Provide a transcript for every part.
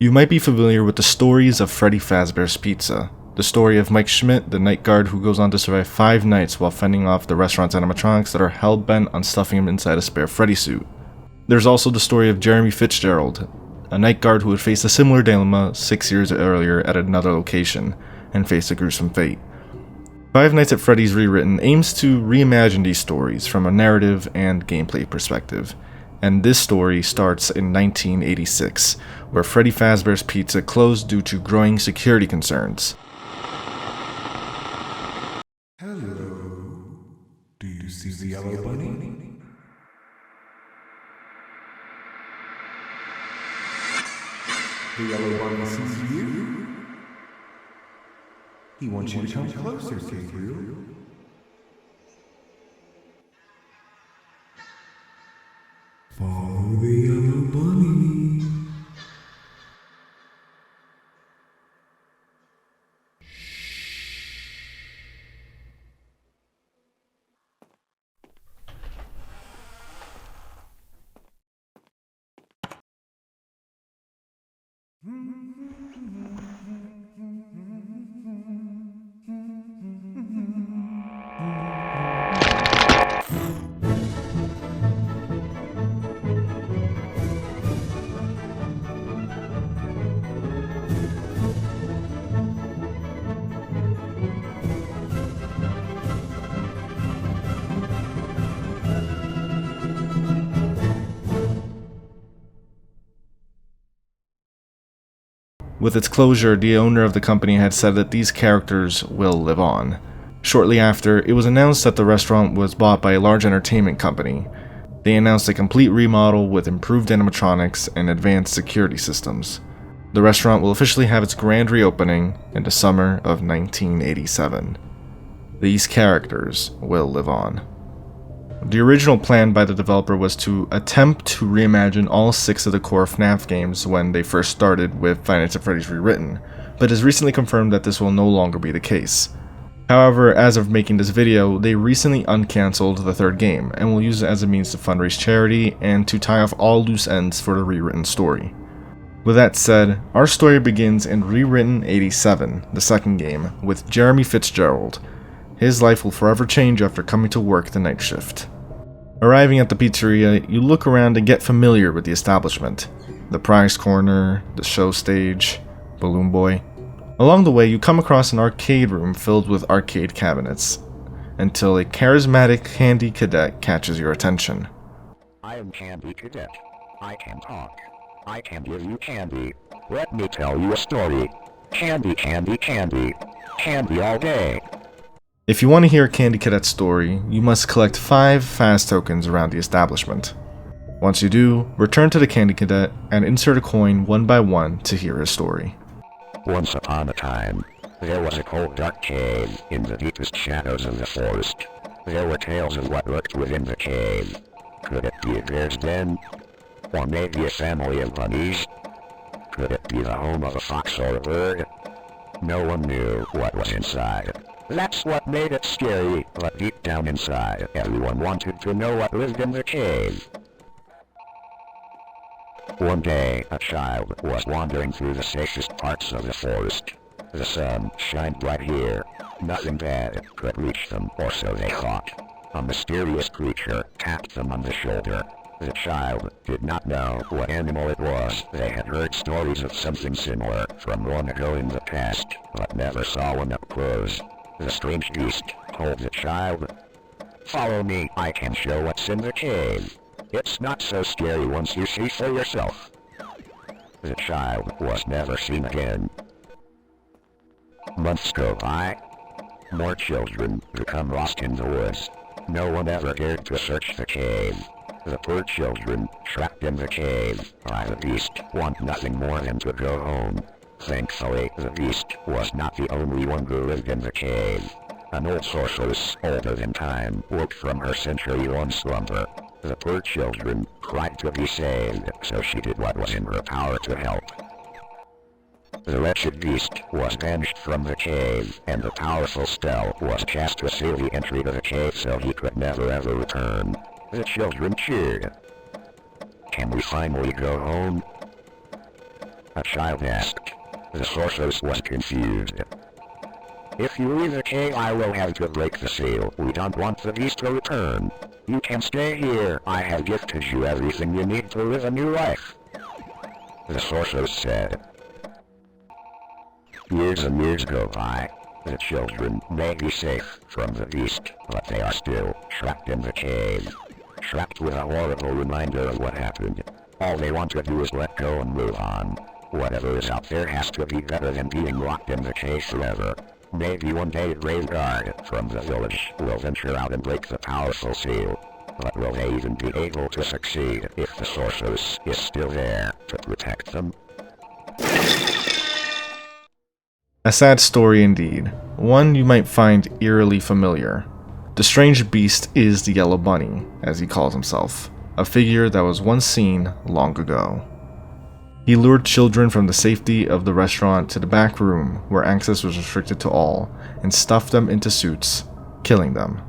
You might be familiar with the stories of Freddy Fazbear's Pizza, the story of Mike Schmidt, the night guard who goes on to survive 5 nights while fending off the restaurant's animatronics that are hell-bent on stuffing him inside a spare Freddy suit. There's also the story of Jeremy Fitzgerald, a night guard who had faced a similar dilemma 6 years earlier at another location, and faced a gruesome fate. Five Nights at Freddy's Rewritten aims to reimagine these stories from a narrative and gameplay perspective, and this story starts in 1986, where Freddy Fazbear's Pizza closed due to growing security concerns. Hello. Do you see the yellow bunny? The yellow bunny sees you. He wants you to come closer, Gabriel. Follow the yellow bunny. With its closure, the owner of the company had said that these characters will live on. Shortly after, it was announced that the restaurant was bought by a large entertainment company. They announced a complete remodel with improved animatronics and advanced security systems. The restaurant will officially have its grand reopening in the summer of 1987. These characters will live on. The original plan by the developer was to attempt to reimagine all 6 of the core FNAF games when they first started with Five Nights at Freddy's Rewritten, but has recently confirmed that this will no longer be the case. However, as of making this video, they recently uncancelled the 3rd game and will use it as a means to fundraise charity and to tie off all loose ends for the Rewritten story. With that said, our story begins in Rewritten 87, the 2nd game, with Jeremy Fitzgerald. His life will forever change after coming to work the night shift. Arriving at the pizzeria, you look around and get familiar with the establishment. The prize corner, the show stage, Balloon Boy. Along the way, you come across an arcade room filled with arcade cabinets, until a charismatic Candy Cadet catches your attention. I am Candy Cadet. I can talk. I can give you candy. Let me tell you a story. Candy, candy, candy. Candy all day. If you want to hear Candy Cadet's story, you must collect 5 fast tokens around the establishment. Once you do, return to the Candy Cadet and insert a coin one by one to hear his story. Once upon a time, there was a cold dark cave in the deepest shadows of the forest. There were tales of what lurked within the cave. Could it be a bear's den? Or maybe a family of bunnies? Could it be the home of a fox or a bird? No one knew what was inside. That's what made it scary, but deep down inside, everyone wanted to know what lived in the cave. One day, a child was wandering through the safest parts of the forest. The sun shined bright here. Nothing bad could reach them, or so they thought. A mysterious creature tapped them on the shoulder. The child did not know what animal it was. They had heard stories of something similar from long ago in the past, but never saw one up close. The strange beast told the child, "Follow me, I can show what's in the cave. It's not so scary once you see for yourself." The child was never seen again. Months go by. More children become lost in the woods. No one ever dared to search the cave. The poor children, trapped in the cave by the beast, want nothing more than to go home. Thankfully, the beast was not the only one who lived in the cave. An old sorceress, older than time, woke from her century-long slumber. The poor children cried to be saved, so she did what was in her power to help. The wretched beast was banished from the cave, and a powerful spell was cast to seal the entry to the cave so he could never ever return. The children cheered. Can we finally go home? A child asked. The sorceress was confused. If you leave the cave, I will have to break the seal. We don't want the beast to return. You can stay here. I have gifted you everything you need to live a new life. The sorceress said. Years and years go by. The children may be safe from the beast, but they are still trapped in the cave. Trapped with a horrible reminder of what happened. All they want to do is let go and move on. Whatever is out there has to be better than being locked in the cave forever. Maybe one day a brave guard from the village will venture out and break the powerful seal. But will they even be able to succeed if the sorceress is still there to protect them? A sad story indeed, one you might find eerily familiar. The strange beast is the Yellow Bunny, as he calls himself, a figure that was once seen long ago. He lured children from the safety of the restaurant to the back room where access was restricted to all, and stuffed them into suits, killing them.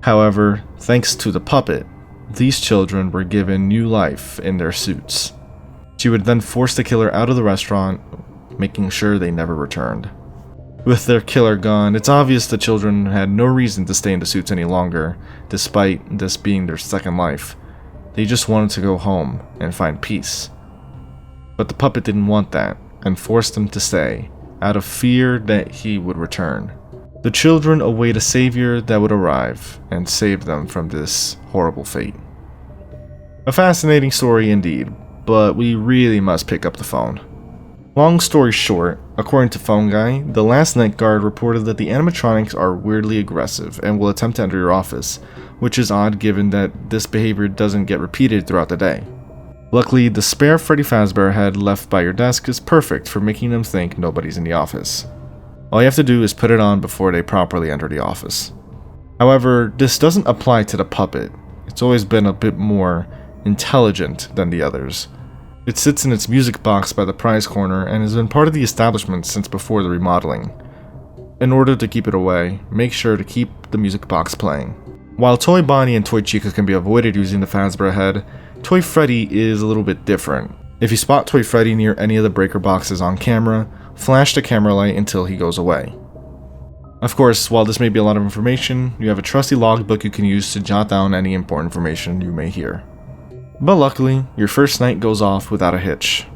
However, thanks to the puppet, these children were given new life in their suits. She would then force the killer out of the restaurant, making sure they never returned. With their killer gone, it's obvious the children had no reason to stay in the suits any longer, despite this being their second life. They just wanted to go home and find peace. But the puppet didn't want that, and forced them to stay, out of fear that he would return. The children await a savior that would arrive, and save them from this horrible fate. A fascinating story indeed, but we really must pick up the phone. Long story short, according to Phone Guy, the last night guard reported that the animatronics are weirdly aggressive and will attempt to enter your office, which is odd given that this behavior doesn't get repeated throughout the day. Luckily, the spare Freddy Fazbear head left by your desk is perfect for making them think nobody's in the office. All you have to do is put it on before they properly enter the office. However, this doesn't apply to the puppet. It's always been a bit more intelligent than the others. It sits in its music box by the prize corner and has been part of the establishment since before the remodeling. In order to keep it away, make sure to keep the music box playing. While Toy Bonnie and Toy Chica can be avoided using the Fazbear head, Toy Freddy is a little bit different. If you spot Toy Freddy near any of the breaker boxes on camera, flash the camera light until he goes away. Of course, while this may be a lot of information, you have a trusty logbook you can use to jot down any important information you may hear. But luckily, your first night goes off without a hitch.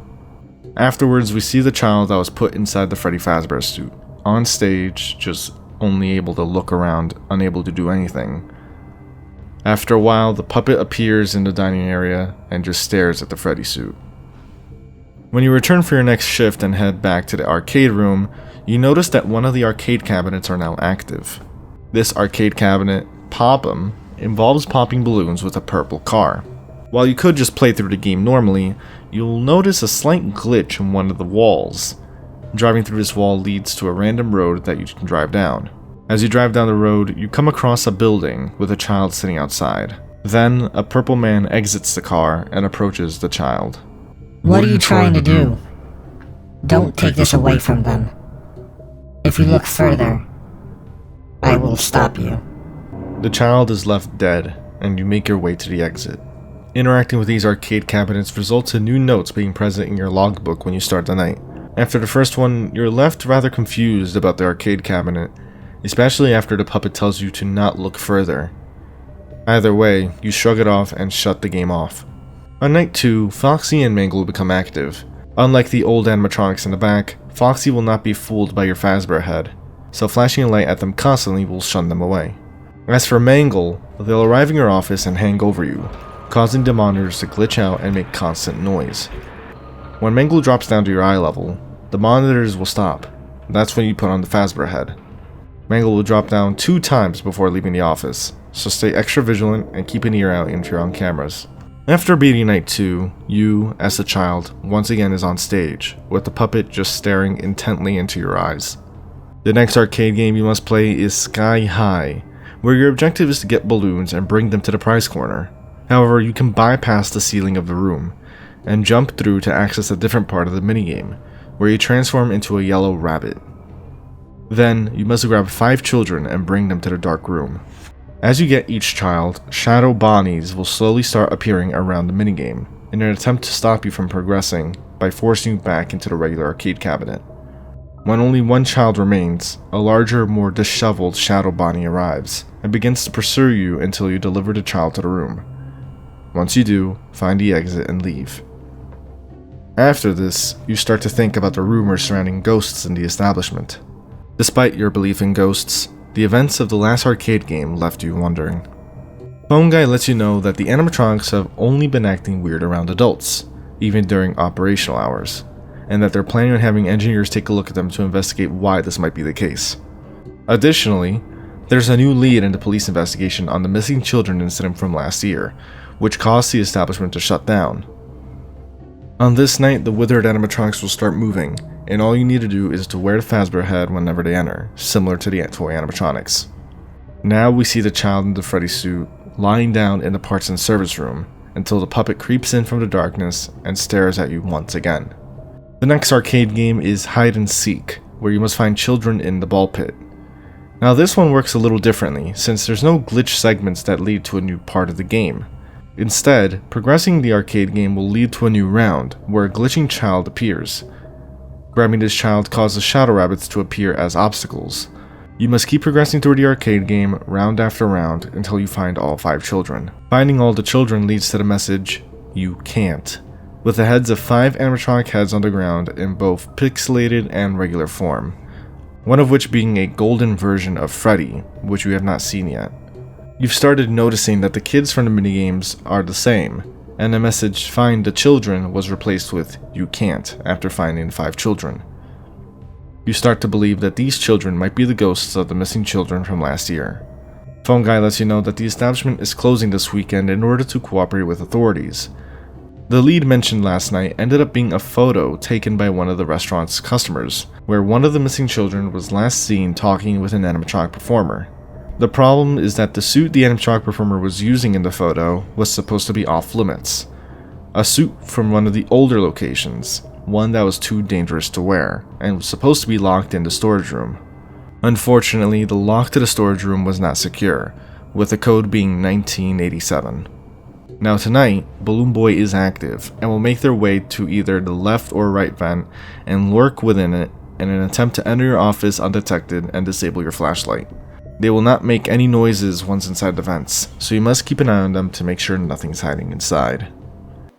Afterwards, we see the child that was put inside the Freddy Fazbear suit, on stage, just only able to look around, unable to do anything. After a while, the puppet appears in the dining area and just stares at the Freddy suit. When you return for your next shift and head back to the arcade room, you notice that one of the arcade cabinets are now active. This arcade cabinet, Pop 'em, involves popping balloons with a purple car. While you could just play through the game normally, you'll notice a slight glitch in one of the walls. Driving through this wall leads to a random road that you can drive down. As you drive down the road, you come across a building with a child sitting outside. Then, a purple man exits the car and approaches the child. What are you trying to do? Don't take this away from them. If you look further, I will stop you. The child is left dead, and you make your way to the exit. Interacting with these arcade cabinets results in new notes being present in your logbook when you start the night. After the first one, you're left rather confused about the arcade cabinet, especially after the puppet tells you to not look further. Either way, you shrug it off and shut the game off. On night 2, Foxy and Mangle become active. Unlike the old animatronics in the back, Foxy will not be fooled by your Fazbear head, so flashing a light at them constantly will shun them away. As for Mangle, they'll arrive in your office and hang over you, causing the monitors to glitch out and make constant noise. When Mangle drops down to your eye level, the monitors will stop. That's when you put on the Fazbear head. Mangle will drop down 2 times before leaving the office, so stay extra vigilant and keep an ear out if you're on cameras. After beating night 2, you, as the child, once again is on stage, with the puppet just staring intently into your eyes. The next arcade game you must play is Sky High, where your objective is to get balloons and bring them to the prize corner. However, you can bypass the ceiling of the room, and jump through to access a different part of the minigame, where you transform into a yellow rabbit. Then, you must grab 5 children and bring them to the dark room. As you get each child, shadow Bonnies will slowly start appearing around the minigame, in an attempt to stop you from progressing, by forcing you back into the regular arcade cabinet. When only one child remains, a larger, more disheveled shadow body arrives and begins to pursue you until you deliver the child to the room. Once you do, find the exit and leave. After this, you start to think about the rumors surrounding ghosts in the establishment. Despite your belief in ghosts, the events of the last arcade game left you wondering. Phone Guy lets you know that the animatronics have only been acting weird around adults, even during operational hours, and that they're planning on having engineers take a look at them to investigate why this might be the case. Additionally, there's a new lead in the police investigation on the missing children incident from last year, which caused the establishment to shut down. On this night, the withered animatronics will start moving, and all you need to do is to wear the Fazbear head whenever they enter, similar to the toy animatronics. Now we see the child in the Freddy suit lying down in the parts and service room until the puppet creeps in from the darkness and stares at you once again. The next arcade game is Hide and Seek, where you must find children in the ball pit. Now this one works a little differently, since there's no glitch segments that lead to a new part of the game. Instead, progressing the arcade game will lead to a new round, where a glitching child appears. Grabbing this child causes shadow rabbits to appear as obstacles. You must keep progressing through the arcade game, round after round, until you find all 5 children. Finding all the children leads to the message, "You can't," with the heads of 5 animatronic heads on the ground in both pixelated and regular form, one of which being a golden version of Freddy, which you have not seen yet. You've started noticing that the kids from the minigames are the same, and the message "Find the children" was replaced with "You can't" after finding 5 children. You start to believe that these children might be the ghosts of the missing children from last year. Phone Guy lets you know that the establishment is closing this weekend in order to cooperate with authorities. The lead mentioned last night ended up being a photo taken by one of the restaurant's customers, where one of the missing children was last seen talking with an animatronic performer. The problem is that the suit the animatronic performer was using in the photo was supposed to be off limits. A suit from one of the older locations, one that was too dangerous to wear, and was supposed to be locked in the storage room. Unfortunately, the lock to the storage room was not secure, with the code being 1987. Now tonight, Balloon Boy is active, and will make their way to either the left or right vent and lurk within it in an attempt to enter your office undetected and disable your flashlight. They will not make any noises once inside the vents, so you must keep an eye on them to make sure nothing's hiding inside.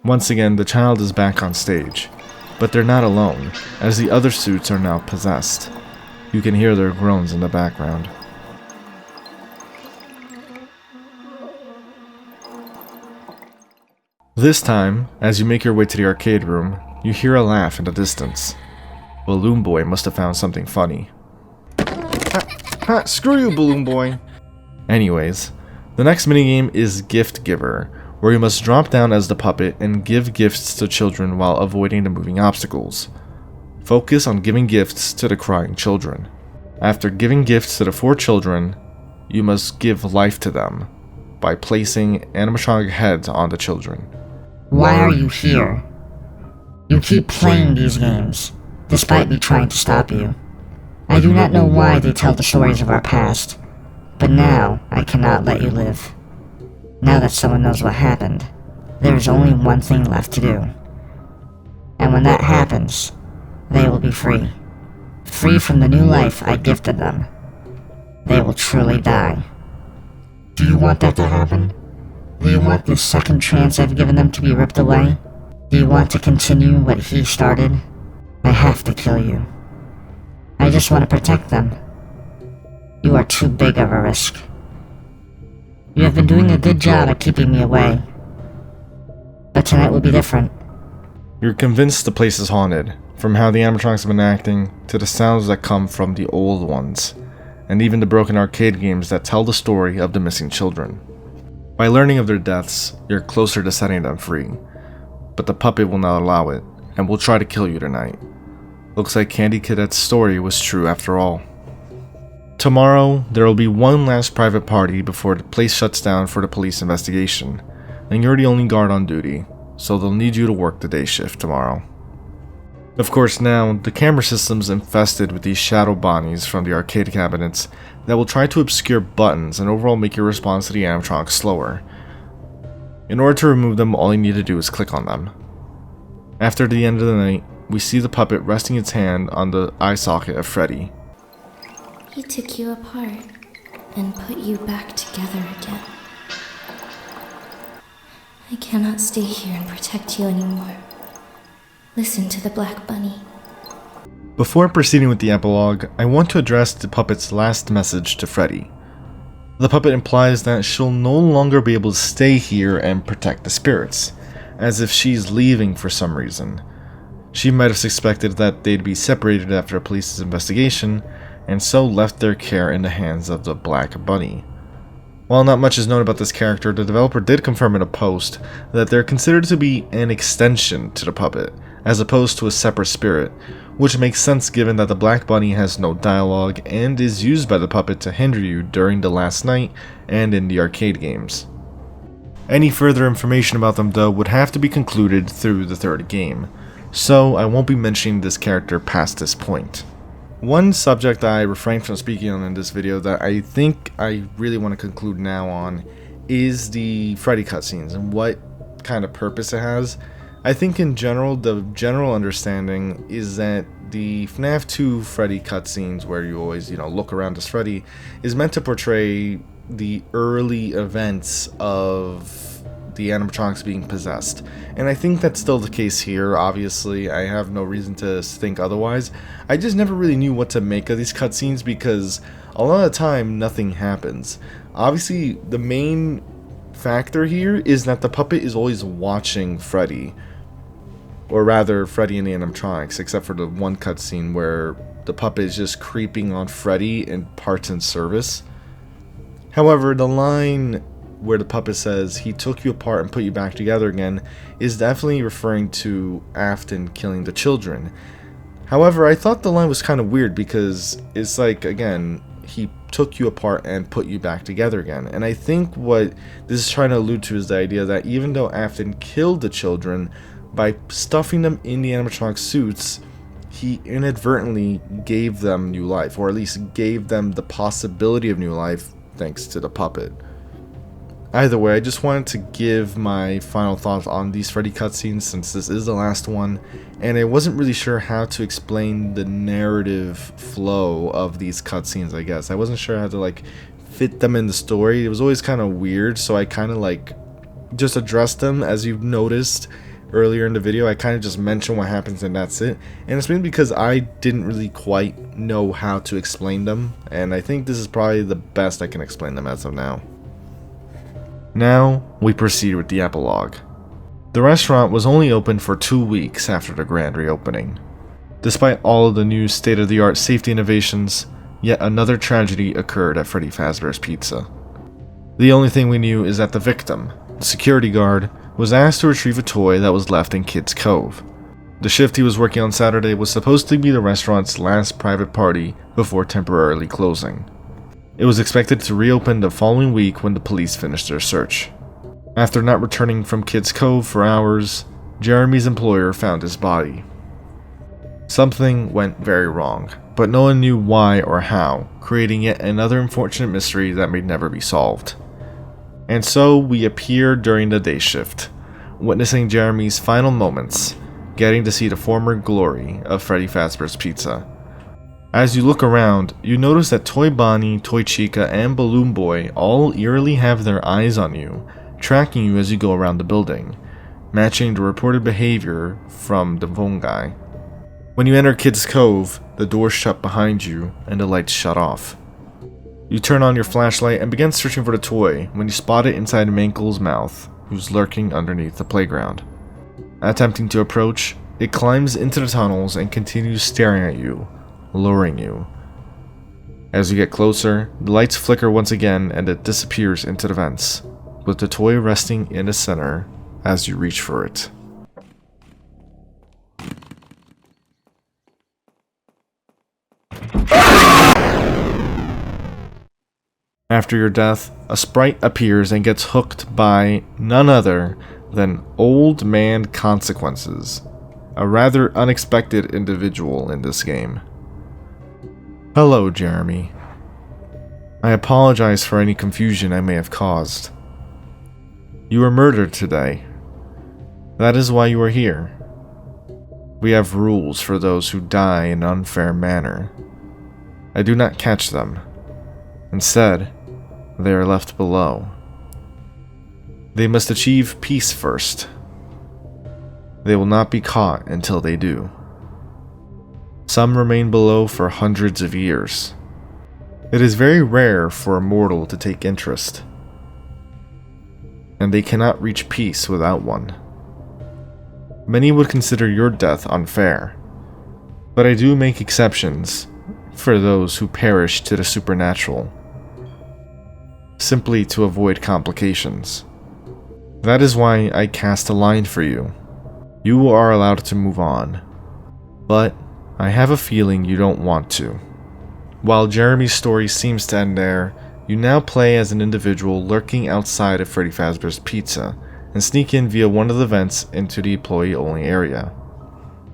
Once again, the child is back on stage, but they're not alone, as the other suits are now possessed. You can hear their groans in the background. This time, as you make your way to the arcade room, you hear a laugh in the distance. Balloon Boy must have found something funny. Screw you, Balloon Boy! Anyways, the next minigame is Gift Giver, where you must drop down as the puppet and give gifts to children while avoiding the moving obstacles. Focus on giving gifts to the crying children. After giving gifts to the 4 children, you must give life to them by placing animatronic heads on the children. Why are you here? You keep playing these games, despite me trying to stop you. I do not know why they tell the stories of our past, but now I cannot let you live. Now that someone knows what happened, there is only one thing left to do. And when that happens, they will be free. Free from the new life I gifted them. They will truly die. Do you want that to happen? Do you want this second chance I've given them to be ripped away? Do you want to continue what he started? I have to kill you. I just want to protect them. You are too big of a risk. You have been doing a good job at keeping me away. But tonight will be different. You're convinced the place is haunted, from how the animatronics have been acting, to the sounds that come from the old ones, and even the broken arcade games that tell the story of the missing children. By learning of their deaths, you're closer to setting them free, but the puppet will not allow it, and will try to kill you tonight. Looks like Candy Cadet's story was true after all. Tomorrow, there will be one last private party before the place shuts down for the police investigation, and you're the only guard on duty, so they'll need you to work the day shift tomorrow. Of course now, the camera system's infested with these shadow bodies from the arcade cabinets that will try to obscure buttons and overall make your response to the animatronics slower. In order to remove them, all you need to do is click on them. After the end of the night, we see the puppet resting its hand on the eye socket of Freddy. He took you apart and put you back together again. I cannot stay here and protect you anymore. Listen to the Black Bunny. Before proceeding with the epilogue, I want to address the puppet's last message to Freddy. The puppet implies that she'll no longer be able to stay here and protect the spirits, as if she's leaving for some reason. She might have suspected that they'd be separated after a police's investigation, and so left their care in the hands of the Black Bunny. While not much is known about this character, the developer did confirm in a post that they're considered to be an extension to the puppet, as opposed to a separate spirit, which makes sense given that the Black Bunny has no dialogue and is used by the puppet to hinder you during the last night and in the arcade games. Any further information about them though would have to be concluded through the third game, so I won't be mentioning this character past this point. One subject I refrained from speaking on in this video that I think I really want to conclude now on is the Freddy cutscenes and what kind of purpose it has. I think in general, the general understanding is that the FNAF 2 Freddy cutscenes, where you always, look around as Freddy, is meant to portray the early events of the animatronics being possessed. And I think that's still the case here. Obviously, I have no reason to think otherwise. I just never really knew what to make of these cutscenes because a lot of the time nothing happens. Obviously, the main factor here is that the puppet is always watching Freddy. Or rather, Freddy and the animatronics, except for the one cutscene where the puppet is just creeping on Freddy in parts and service. However, the line where the puppet says, "He took you apart and put you back together again," is definitely referring to Afton killing the children. However, I thought the line was kind of weird because it's like, again, he took you apart and put you back together again. And I think what this is trying to allude to is the idea that even though Afton killed the children, by stuffing them in the animatronic suits, he inadvertently gave them new life, or at least gave them the possibility of new life thanks to the puppet. Either way, I just wanted to give my final thoughts on these Freddy cutscenes since this is the last one, and I wasn't really sure how to explain the narrative flow of these cutscenes, I guess. I wasn't sure how to fit them in the story. It was always kind of weird, so I kind of just addressed them. As you've noticed earlier in the video, I kind of just mention what happens and that's it. And it's mainly because I didn't really quite know how to explain them, and I think this is probably the best I can explain them as of now. Now, we proceed with the epilogue. The restaurant was only open for 2 weeks after the grand reopening. Despite all of the new state-of-the-art safety innovations, yet another tragedy occurred at Freddy Fazbear's Pizza. The only thing we knew is that the victim, the security guard, was asked to retrieve a toy that was left in Kids Cove. The shift he was working on Saturday was supposed to be the restaurant's last private party before temporarily closing. It was expected to reopen the following week when the police finished their search. After not returning from Kids Cove for hours, Jeremy's employer found his body. Something went very wrong, but no one knew why or how, creating yet another unfortunate mystery that may never be solved. And so we appeared during the day shift, witnessing Jeremy's final moments, getting to see the former glory of Freddy Fazbear's Pizza. As you look around, you notice that Toy Bonnie, Toy Chica, and Balloon Boy all eerily have their eyes on you, tracking you as you go around the building, matching the reported behavior from the phone guy. When you enter Kids Cove, the doors shut behind you and the lights shut off. You turn on your flashlight and begin searching for the toy when you spot it inside Mankel's mouth, who's lurking underneath the playground. Attempting to approach, it climbs into the tunnels and continues staring at you, luring you. As you get closer, the lights flicker once again and it disappears into the vents, with the toy resting in the center as you reach for it. After your death, a sprite appears and gets hooked by none other than Old Man Consequences, a rather unexpected individual in this game. Hello, Jeremy. I apologize for any confusion I may have caused. You were murdered today. That is why you are here. We have rules for those who die in an unfair manner. I do not catch them. Instead, they are left below. They must achieve peace first. They will not be caught until they do. Some remain below for hundreds of years. It is very rare for a mortal to take interest, and they cannot reach peace without one. Many would consider your death unfair, but I do make exceptions for those who perish to the supernatural, simply to avoid complications. That is why I cast a line for you. You are allowed to move on, but I have a feeling you don't want to. While Jeremy's story seems to end there, you now play as an individual lurking outside of Freddy Fazbear's Pizza and sneak in via one of the vents into the employee-only area.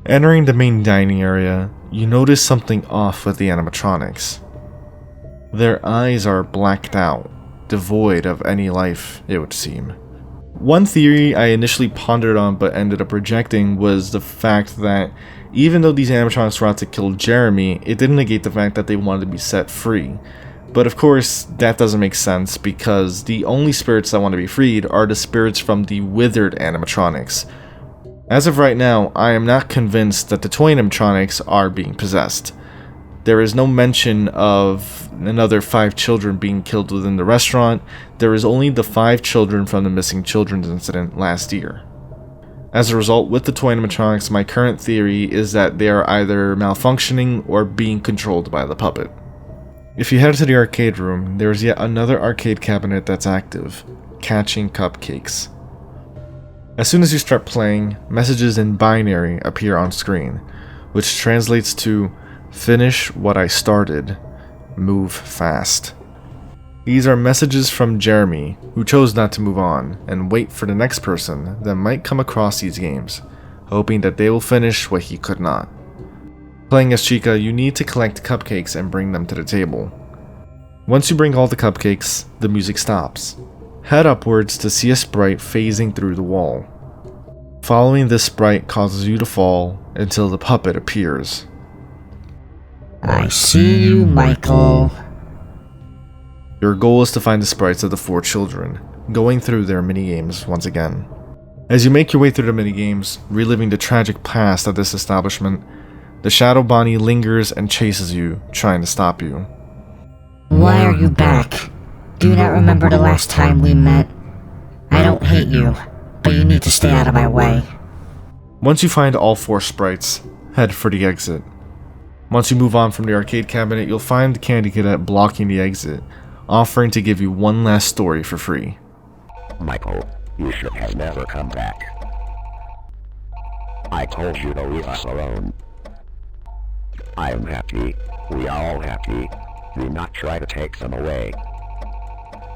Entering the main dining area, you notice something off with the animatronics. Their eyes are blacked out, devoid of any life, it would seem. One theory I initially pondered on but ended up rejecting was the fact that even though these animatronics were out to kill Jeremy, it didn't negate the fact that they wanted to be set free. But of course, that doesn't make sense because the only spirits that want to be freed are the spirits from the withered animatronics. As of right now, I am not convinced that the toy animatronics are being possessed. There is no mention of another 5 children being killed within the restaurant. There is only the 5 children from the missing children's incident last year. As a result, with the toy animatronics, my current theory is that they are either malfunctioning or being controlled by the puppet. If you head to the arcade room, there is yet another arcade cabinet that's active, catching cupcakes. As soon as you start playing, messages in binary appear on screen, which translates to "Finish what I started, move fast." These are messages from Jeremy, who chose not to move on and wait for the next person that might come across these games, hoping that they will finish what he could not. Playing as Chica, you need to collect cupcakes and bring them to the table. Once you bring all the cupcakes, the music stops. Head upwards to see a sprite phasing through the wall. Following this sprite causes you to fall until the puppet appears. I see you, Michael. Your goal is to find the sprites of the 4 children, going through their minigames once again. As you make your way through the minigames, reliving the tragic past of this establishment, the Shadow Bonnie lingers and chases you, trying to stop you. Why are you back? Do you not remember the last time we met? I don't hate you, but you need to stay out of my way. Once you find all 4 sprites, head for the exit. Once you move on from the arcade cabinet, you'll find the Candy Cadet blocking the exit, offering to give you one last story for free. Michael, you should have never come back. I told you to leave us alone. I am happy. We are all happy. Do not try to take them away.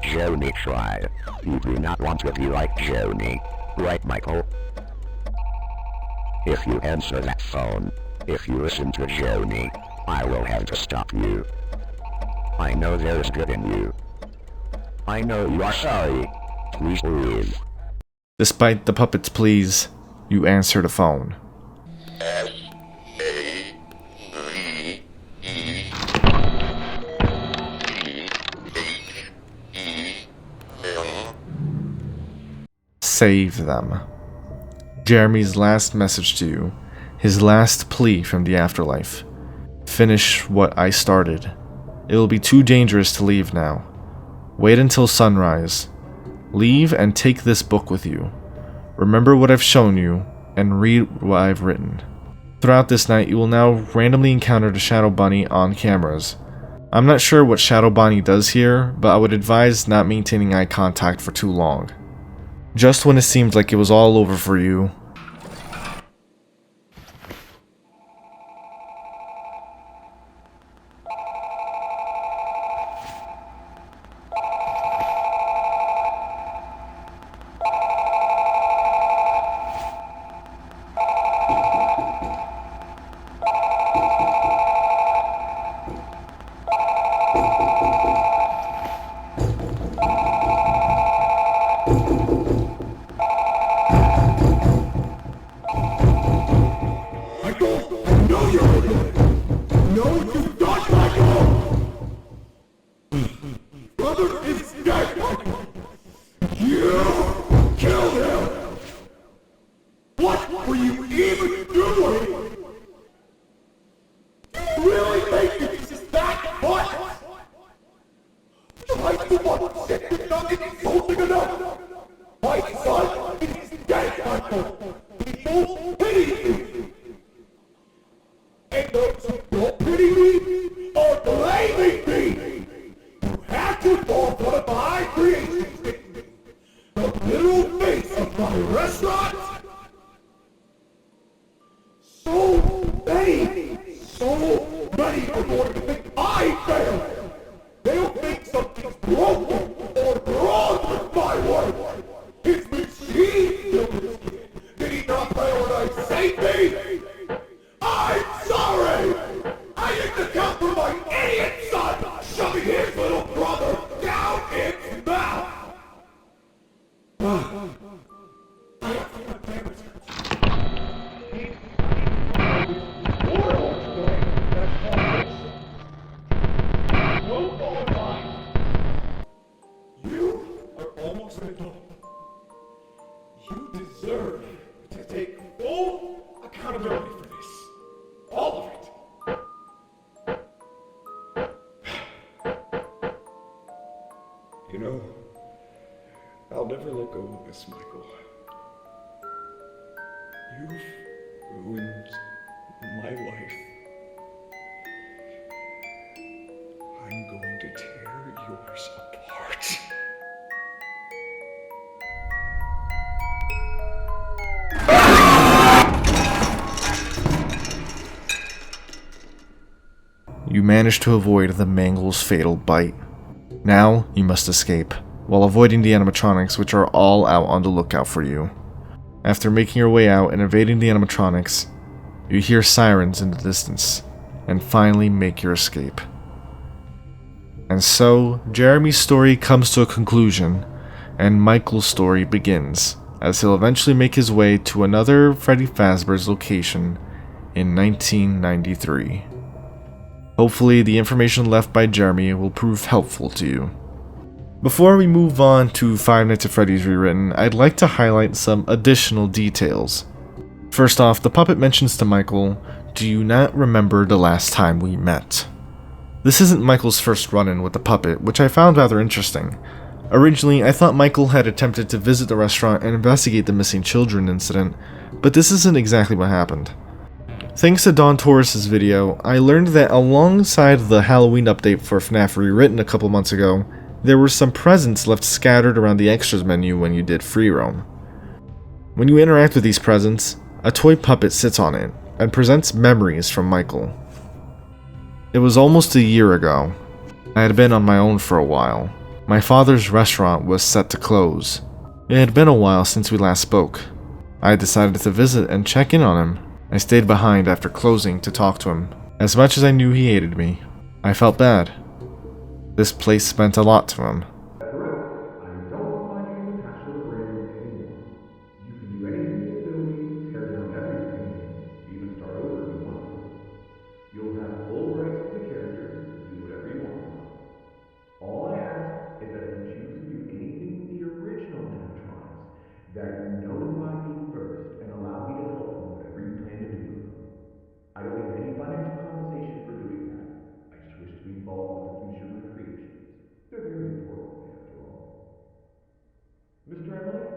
Joni tried. You do not want to be like Joni, right, Michael? If you answer that phone, if you listen to Joni, I will have to stop you. I know there is good in you. I know you are sorry. Please leave. Despite the puppet's pleas, you answer the phone. Save them. Jeremy's last message to you, his last plea from the afterlife. Finish what I started. It will be too dangerous to leave now. Wait until sunrise. Leave and take this book with you. Remember what I've shown you, and read what I've written. Throughout this night, you will now randomly encounter the Shadow Bunny on cameras. I'm not sure what Shadow Bunny does here, but I would advise not maintaining eye contact for too long. Just when it seemed like it was all over for you, fuck shit is not insulting enough! My son is dead, Michael! People pity me! And those who don't pity me are blaming me! You have to fall for the my creation! The little face of my restaurant! So many are going to think I failed! They'll think something's broken or wrong with my work! His machine killed this kid! Did he not prioritize safety? I'm sorry! I didn't account for my idiot son shoving his little brother down its mouth! You are almost an adult. You deserve to take full accountability for this. All of it. You know, I'll never let go of this, Michael. You've ruined my life. I'm going to tear yours apart. You managed to avoid the Mangle's fatal bite. Now, you must escape, while avoiding the animatronics, which are all out on the lookout for you. After making your way out and evading the animatronics, you hear sirens in the distance, and finally make your escape. And so, Jeremy's story comes to a conclusion, and Michael's story begins, as he'll eventually make his way to another Freddy Fazbear's location in 1993. Hopefully, the information left by Jeremy will prove helpful to you. Before we move on to Five Nights at Freddy's Rewritten, I'd like to highlight some additional details. First off, the puppet mentions to Michael, "Do you not remember the last time we met?" This isn't Michael's first run-in with the puppet, which I found rather interesting. Originally, I thought Michael had attempted to visit the restaurant and investigate the missing children incident, but this isn't exactly what happened. Thanks to Don Torres' video, I learned that alongside the Halloween update for FNAF Rewritten a couple months ago, there were some presents left scattered around the extras menu when you did free roam. When you interact with these presents, a toy puppet sits on it and presents memories from Michael. It was almost a year ago. I had been on my own for a while. My father's restaurant was set to close. It had been a while since we last spoke. I decided to visit and check in on him. I stayed behind after closing to talk to him. As much as I knew he hated me, I felt bad. This place meant a lot to him. That you notify me first and allow me to help you whatever you plan to do with them. I don't need any financial compensation for doing that. I just wish to be involved with the future of my creations. They're very important to me after all. Mr. Emily?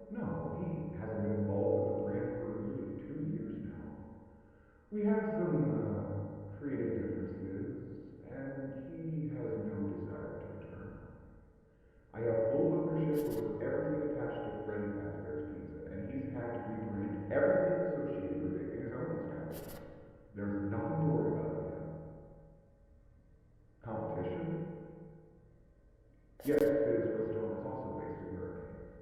No, he hasn't been involved with the brand for nearly 2 years now. We have some creative differences, and he has no desire to return. I have full ownership over everything attached to Freddy Fazbear's Pizza, and he's had to rebrand everything associated with it in his own establishment. There's nothing to worry about with him. Competition? Yes, his restaurant is also based in Hurricane.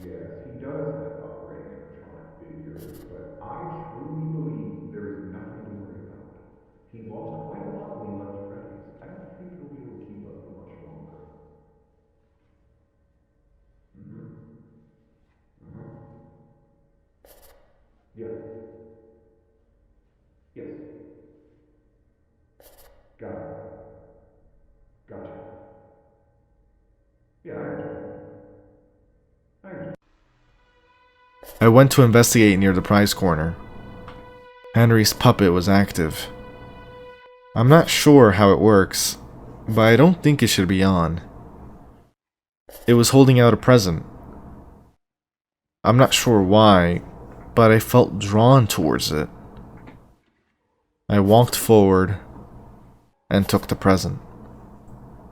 Yes, he does have operating animatronic figures, but I truly believe there is nothing to worry about. He lost quite a lot when he left Freddy's. I don't think he'll be able to keep up for much longer. Yeah. Yes. Got it. Gotcha. Yeah, I understand. I went to investigate near the prize corner. Henry's puppet was active. I'm not sure how it works, but I don't think it should be on. It was holding out a present. I'm not sure why, but I felt drawn towards it. I walked forward and took the present.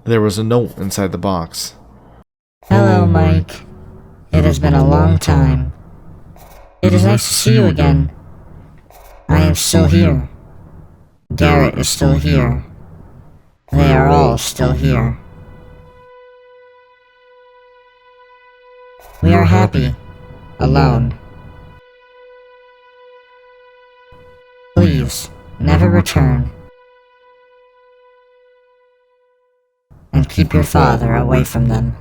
There was a note inside the box. Hello, Mike. It has been a long time. It is nice to see you again. I am still here. Garrett is still here. They are all still here. We are happy. Alone. Please, never return. And keep your father away from them.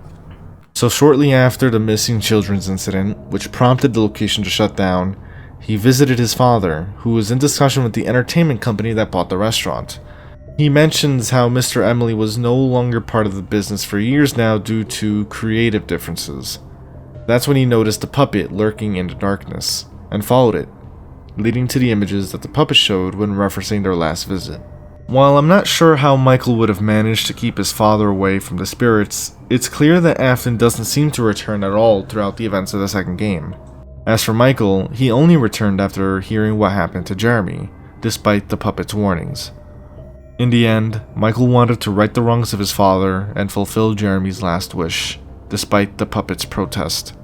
So shortly after the missing children's incident, which prompted the location to shut down, he visited his father, who was in discussion with the entertainment company that bought the restaurant. He mentions how Mr. Emily was no longer part of the business for years now due to creative differences. That's when he noticed the puppet lurking in the darkness, and followed it, leading to the images that the puppet showed when referencing their last visit. While I'm not sure how Michael would have managed to keep his father away from the spirits, it's clear that Afton doesn't seem to return at all throughout the events of the second game. As for Michael, he only returned after hearing what happened to Jeremy, despite the puppet's warnings. In the end, Michael wanted to right the wrongs of his father and fulfill Jeremy's last wish, despite the puppet's protest.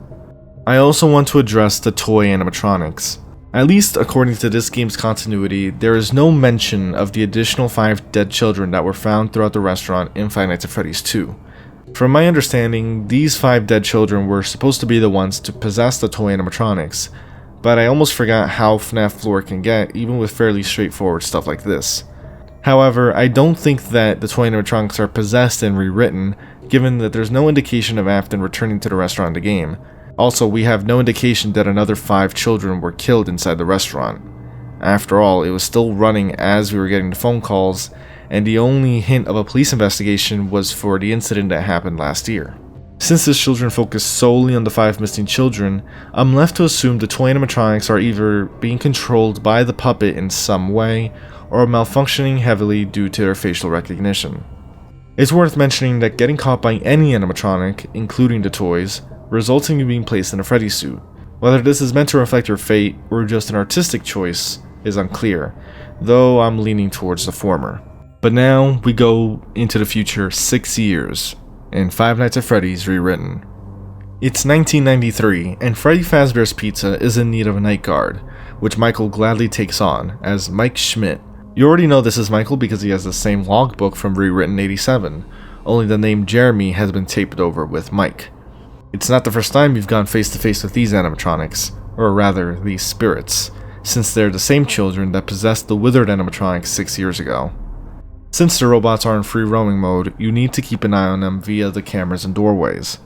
I also want to address the toy animatronics. At least according to this game's continuity, there is no mention of the additional 5 dead children that were found throughout the restaurant in Five Nights at Freddy's 2. From my understanding, these 5 dead children were supposed to be the ones to possess the toy animatronics, but I almost forgot how FNAF lore can get even with fairly straightforward stuff like this. However, I don't think that the toy animatronics are possessed and rewritten, given that there's no indication of Afton returning to the restaurant in the game. Also, we have no indication that another 5 children were killed inside the restaurant. After all, it was still running as we were getting the phone calls, and the only hint of a police investigation was for the incident that happened last year. Since this children focused solely on the 5 missing children, I'm left to assume the toy animatronics are either being controlled by the puppet in some way, or malfunctioning heavily due to their facial recognition. It's worth mentioning that getting caught by any animatronic, including the toys, results in you being placed in a Freddy suit. Whether this is meant to reflect your fate or just an artistic choice is unclear, though I'm leaning towards the former. But now we go into the future 6 years, in Five Nights at Freddy's Rewritten. It's 1993, and Freddy Fazbear's Pizza is in need of a night guard, which Michael gladly takes on as Mike Schmidt. You already know this is Michael because he has the same logbook from Rewritten 87, only the name Jeremy has been taped over with Mike. It's not the first time you've gone face to face with these animatronics, or rather, these spirits, since they're the same children that possessed the withered animatronics 6 years ago. Since the robots are in free roaming mode, you need to keep an eye on them via the cameras and doorways.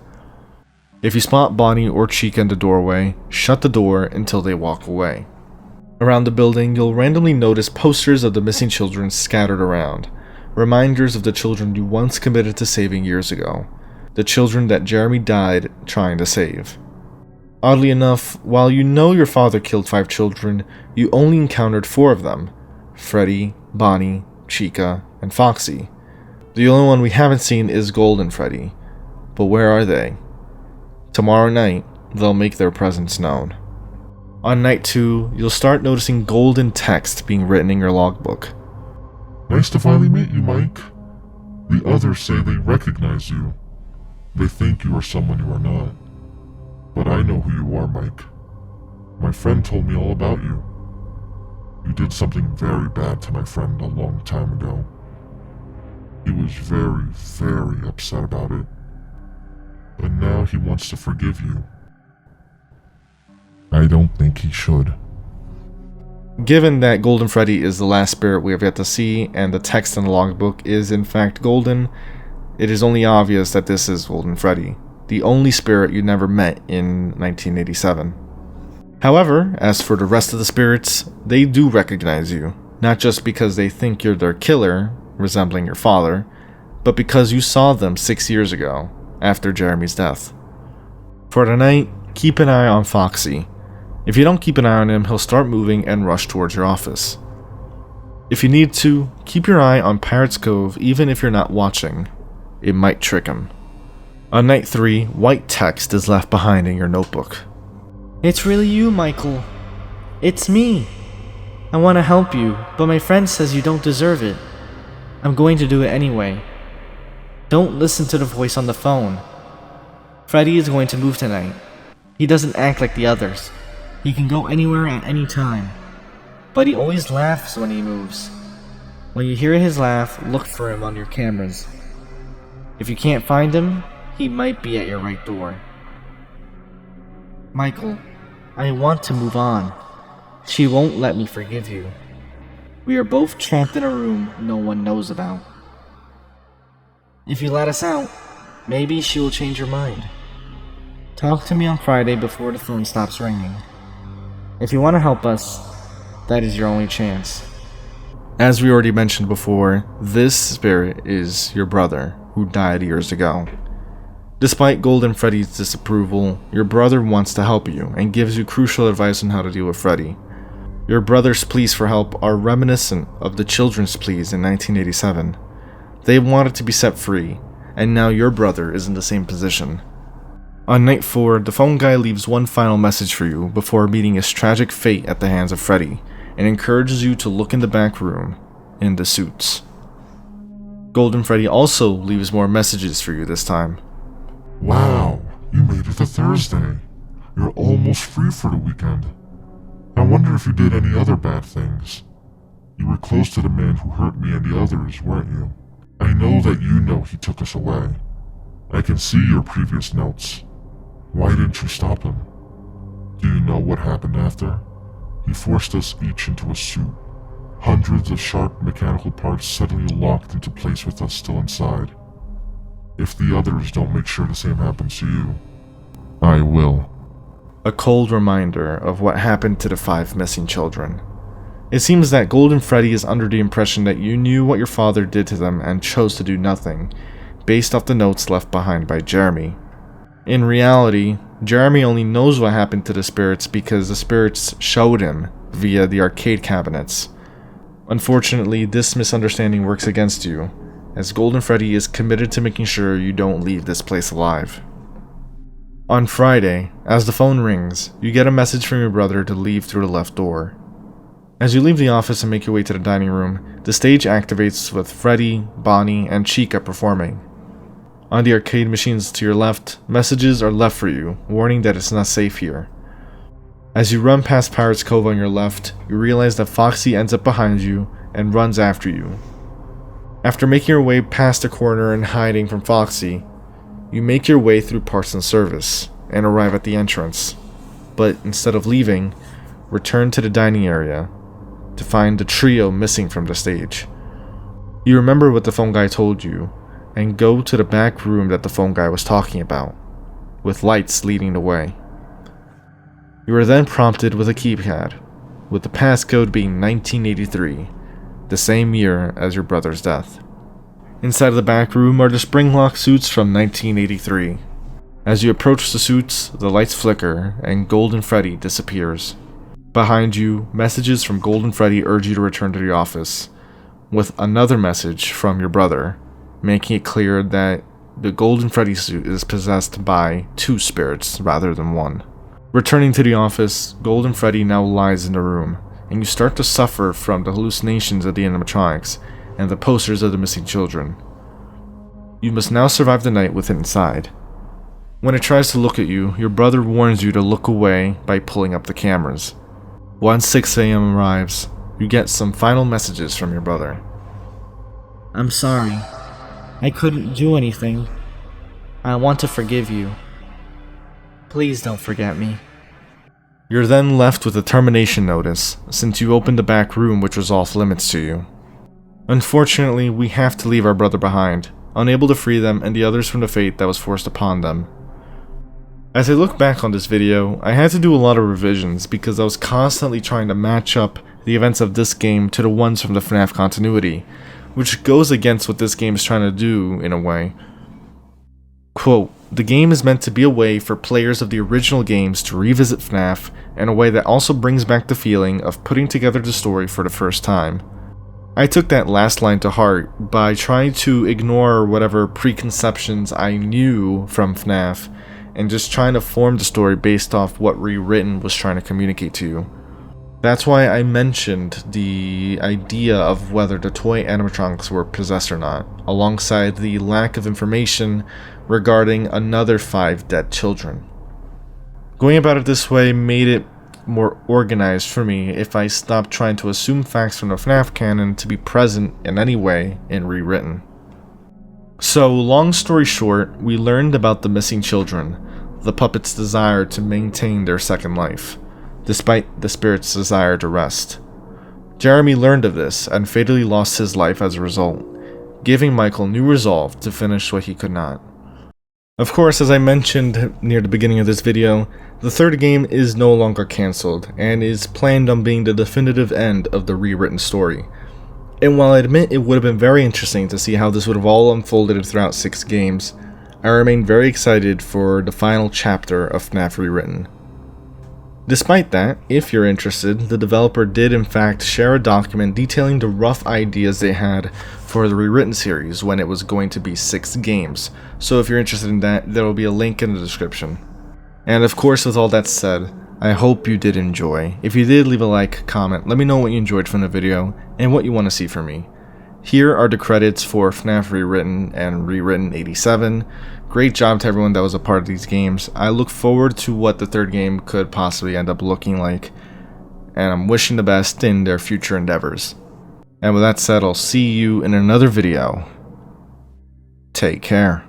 If you spot Bonnie or Chica in the doorway, shut the door until they walk away. Around the building, you'll randomly notice posters of the missing children scattered around, reminders of the children you once committed to saving years ago. The children that Jeremy died trying to save. Oddly enough, while you know your father killed 5 children, you only encountered 4 of them: Freddy, Bonnie, Chica, and Foxy. The only one we haven't seen is Golden Freddy. But where are they? Tomorrow night, they'll make their presence known. On night 2, you'll start noticing golden text being written in your logbook. Nice to finally meet you, Mike. The others say they recognize you. They think you are someone you are not. But I know who you are, Mike. My friend told me all about you. You did something very bad to my friend a long time ago. He was very, very upset about it. And now he wants to forgive you. I don't think he should. Given that Golden Freddy is the last spirit we have yet to see, and the text in the logbook is in fact golden, it is only obvious that this is Golden Freddy, the only spirit you never met in 1987. However, as for the rest of the spirits, they do recognize you, not just because they think you're their killer, resembling your father, but because you saw them 6 years ago, after Jeremy's death. For tonight, keep an eye on Foxy. If you don't keep an eye on him, he'll start moving and rush towards your office. If you need to, keep your eye on Pirate's Cove even if you're not watching. It might trick him. On night 3, white text is left behind in your notebook. It's really you, Michael. It's me. I want to help you, but my friend says you don't deserve it. I'm going to do it anyway. Don't listen to the voice on the phone. Freddy is going to move tonight. He doesn't act like the others. He can go anywhere at any time. But he always laughs when he moves. When you hear his laugh, look for him on your cameras. If you can't find him, he might be at your right door. Michael, I want to move on. She won't let me forgive you. We are both trapped in a room no one knows about. If you let us out, maybe she will change her mind. Talk to me on Friday before the phone stops ringing. If you want to help us, that is your only chance. As we already mentioned before, this spirit is your brother, who died years ago. Despite Golden Freddy's disapproval, your brother wants to help you and gives you crucial advice on how to deal with Freddy. Your brother's pleas for help are reminiscent of the children's pleas in 1987. They wanted to be set free, and now your brother is in the same position. On night 4, the phone guy leaves one final message for you before meeting his tragic fate at the hands of Freddy, and encourages you to look in the back room, in the suits. Golden Freddy also leaves more messages for you this time. Wow, you made it to Thursday. You're almost free for the weekend. I wonder if you did any other bad things. You were close to the man who hurt me and the others, weren't you? I know that you know he took us away. I can see your previous notes. Why didn't you stop him? Do you know what happened after? He forced us each into a suit. Hundreds of sharp mechanical parts suddenly locked into place with us still inside. If the others don't make sure the same happens to you, I will. A cold reminder of what happened to the 5 missing children. It seems that Golden Freddy is under the impression that you knew what your father did to them and chose to do nothing, based off the notes left behind by Jeremy. In reality, Jeremy only knows what happened to the spirits because the spirits showed him via the arcade cabinets. Unfortunately, this misunderstanding works against you, as Golden Freddy is committed to making sure you don't leave this place alive. On Friday, as the phone rings, you get a message from your brother to leave through the left door. As you leave the office and make your way to the dining room, the stage activates with Freddy, Bonnie, and Chica performing. On the arcade machines to your left, messages are left for you, warning that it's not safe here. As you run past Pirate's Cove on your left, you realize that Foxy ends up behind you and runs after you. After making your way past the corner and hiding from Foxy, you make your way through parts and service and arrive at the entrance, but instead of leaving, return to the dining area to find the trio missing from the stage. You remember what the phone guy told you, and go to the back room that the phone guy was talking about, with lights leading the way. You are then prompted with a keypad, with the passcode being 1983, the same year as your brother's death. Inside of the back room are the spring-lock suits from 1983. As you approach the suits, the lights flicker, and Golden Freddy disappears. Behind you, messages from Golden Freddy urge you to return to the office, with another message from your brother, making it clear that the Golden Freddy suit is possessed by 2 spirits rather than 1. Returning to the office, Golden Freddy now lies in the room, and you start to suffer from the hallucinations of the animatronics and the posters of the missing children. You must now survive the night with it inside. When it tries to look at you, your brother warns you to look away by pulling up the cameras. Once 6 a.m. arrives, you get some final messages from your brother. I'm sorry. I couldn't do anything. I want to forgive you. Please don't forget me. You're then left with a termination notice, since you opened the back room which was off limits to you. Unfortunately, we have to leave our brother behind, unable to free them and the others from the fate that was forced upon them. As I look back on this video, I had to do a lot of revisions because I was constantly trying to match up the events of this game to the ones from the FNAF continuity, which goes against what this game is trying to do in a way. Quote, "The game is meant to be a way for players of the original games to revisit FNAF in a way that also brings back the feeling of putting together the story for the first time. I took that last line to heart by trying to ignore whatever preconceptions I knew from FNAF and just trying to form the story based off what Rewritten was trying to communicate to you. That's why I mentioned the idea of whether the toy animatronics were possessed or not, alongside the lack of information regarding another 5 dead children. Going about it this way made it more organized for me if I stopped trying to assume facts from the FNAF canon to be present in any way in Rewritten. So, long story short, we learned about the missing children, the puppets' desire to maintain their second life, despite the spirit's desire to rest. Jeremy learned of this and fatally lost his life as a result, giving Michael new resolve to finish what he could not. Of course, as I mentioned near the beginning of this video, the third game is no longer cancelled, and is planned on being the definitive end of the Rewritten story. And while I admit it would have been very interesting to see how this would have all unfolded throughout 6 games, I remain very excited for the final chapter of FNAF Rewritten. Despite that, if you're interested, the developer did in fact share a document detailing the rough ideas they had for the Rewritten series when it was going to be 6 games, so if you're interested in that, there will be a link in the description. And of course, with all that said, I hope you did enjoy. If you did, leave a like, comment, let me know what you enjoyed from the video, and what you want to see from me. Here are the credits for FNAF Rewritten and Rewritten 87. Great job to everyone that was a part of these games. I look forward to what the third game could possibly end up looking like, and I'm wishing the best in their future endeavors. And with that said, I'll see you in another video. Take care.